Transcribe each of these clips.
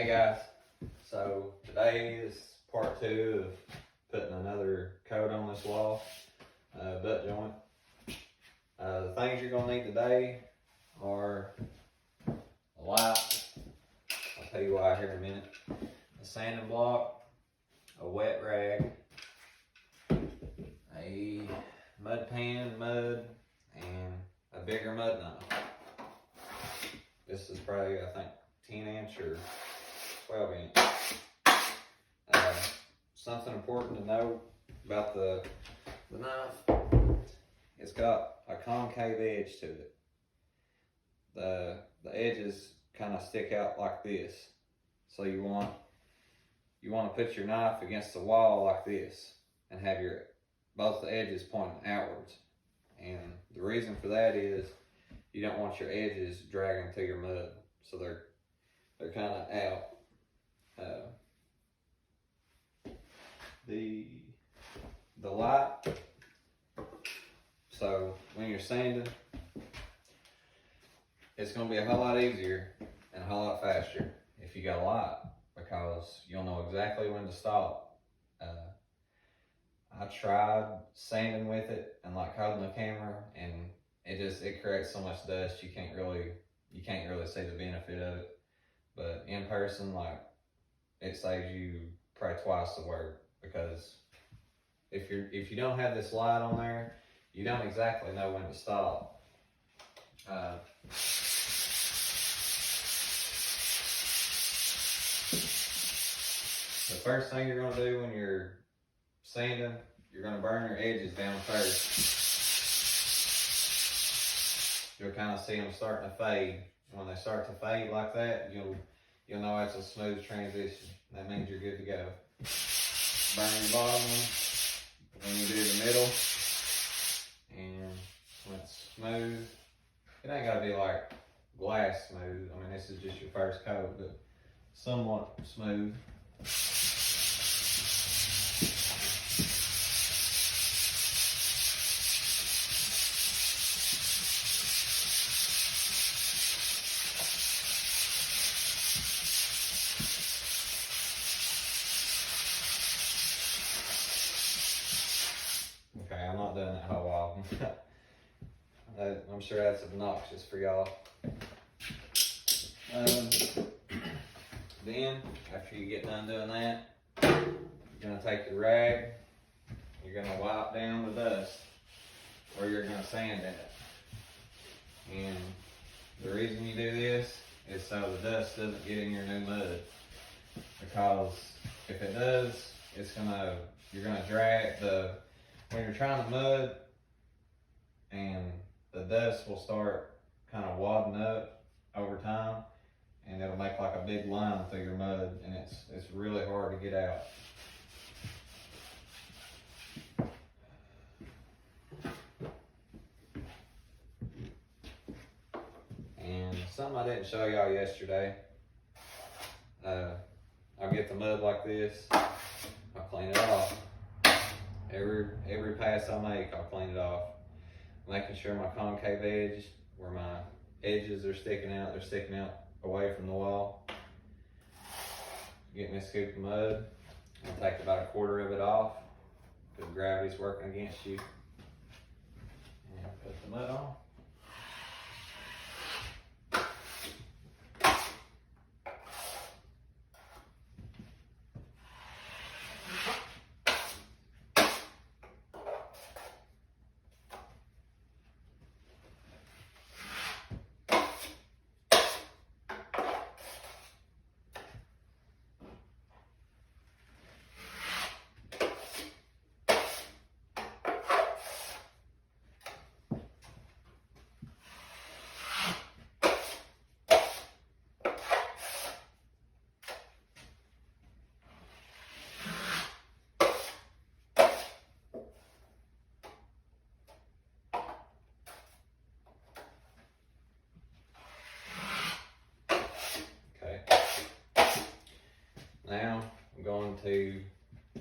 Hey guys, so today is part 2 of putting another coat on this wall, butt joint. The things you're going to need today are a light, I'll tell you why here in a minute, a sanding block, a wet rag, a mud pan, mud, and a bigger mud knife. This is probably, I think, 10-inch or 12-inch. Something important to know about the knife, it's got a concave edge to it. The edges kind of stick out like this. So you want to put your knife against the wall like this and have both the edges pointing outwards. And the reason for that is you don't want your edges dragging through your mud, so they're kind of out. The light, so when you're sanding, it's going to be a whole lot easier and a whole lot faster if you got a light, because you'll know exactly when to stop. I tried sanding with it and like holding the camera, and it creates so much dust you can't really see the benefit of it. But in person, like, it saves you probably twice the work, because if you don't have this light on there, you don't exactly know when to stop. The first thing you're going to do when you're sanding, you're going to burn your edges down first. You'll kind of see them starting to fade. When they start to fade like that, you'll know it's a smooth transition. That means you're good to go. Burn your bottom one when you do the middle, and when it's smooth, it ain't gotta be like glass smooth. I mean, this is just your first coat, but somewhat smooth. Okay, I'm not doing that whole wall. I'm sure that's obnoxious for y'all. Then, after you get done doing that, you're going to take your rag, you're going to wipe down the dust where you're going to sand at. And the reason you do this is so the dust doesn't get in your new mud. Because if it does, you're going to drag when you're trying to mud, and the dust will start kind of wadding up over time, and it'll make like a big line through your mud, and it's really hard to get out. And something I didn't show y'all yesterday, I'll get the mud like this, I'll clean it off. Every pass I make, I'll clean it off, making sure my concave edge, where my edges are sticking out, they're sticking out away from the wall. Getting this scoop of mud, I'll take about a quarter of it off, because gravity's working against you, and put the mud on. Now I'm going to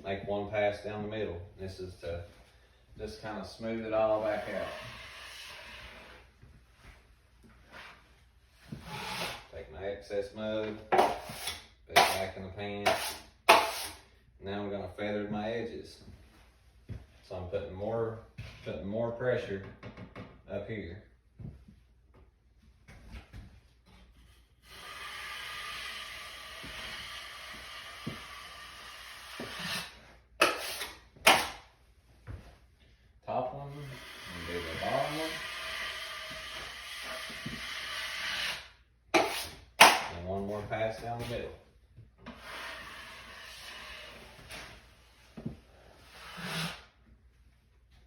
make one pass down the middle. This is to just kind of smooth it all back out. Take my excess mud, put back in the pan. Now I'm gonna feather my edges. So I'm putting more pressure up here. Top one, and do the bottom one. And one more pass down the middle.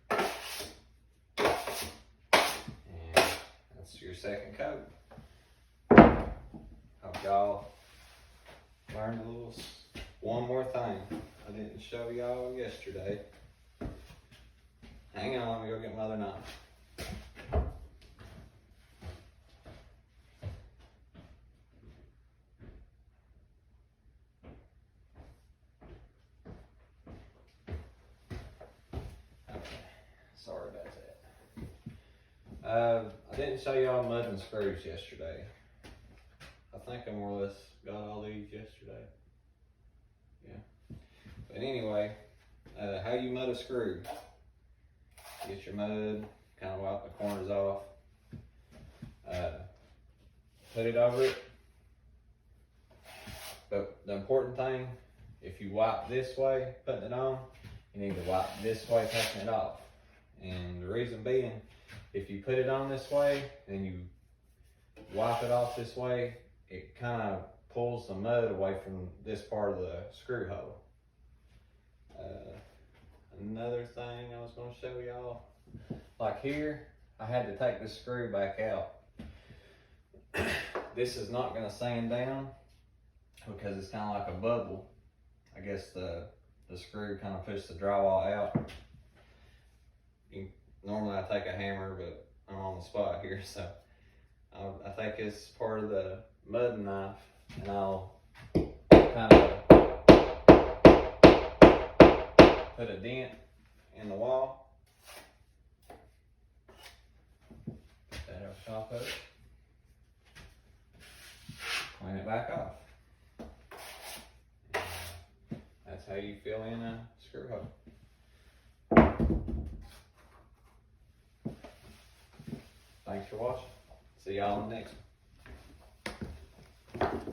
And that's your second coat. Hope y'all learned a little. One more thing I didn't show y'all yesterday. Hang on, let me go get my other knife. Okay, sorry about that. I didn't show y'all mud and screws yesterday. I think I more or less got all these yesterday. Yeah. But anyway, how you mud a screw. Get your mud, kind of wipe the corners off. Put it over it. But the important thing, if you wipe this way, putting it on, you need to wipe this way, taking it off. And the reason being, if you put it on this way, and you wipe it off this way, it kind of pulls the mud away from this part of the screw hole. Another thing I was going to show y'all, like here, I had to take this screw back out. This is not going to sand down because it's kind of like a bubble. I guess the screw kind of pushes the drywall out. Normally I take a hammer, but I'm on the spot here, so I think it's part of the mud knife, and I'll kind of put a dent in the wall. Put that over top of it. Clean it back off. And that's how you fill in a screw hole. Thanks for watching. See y'all in the next one.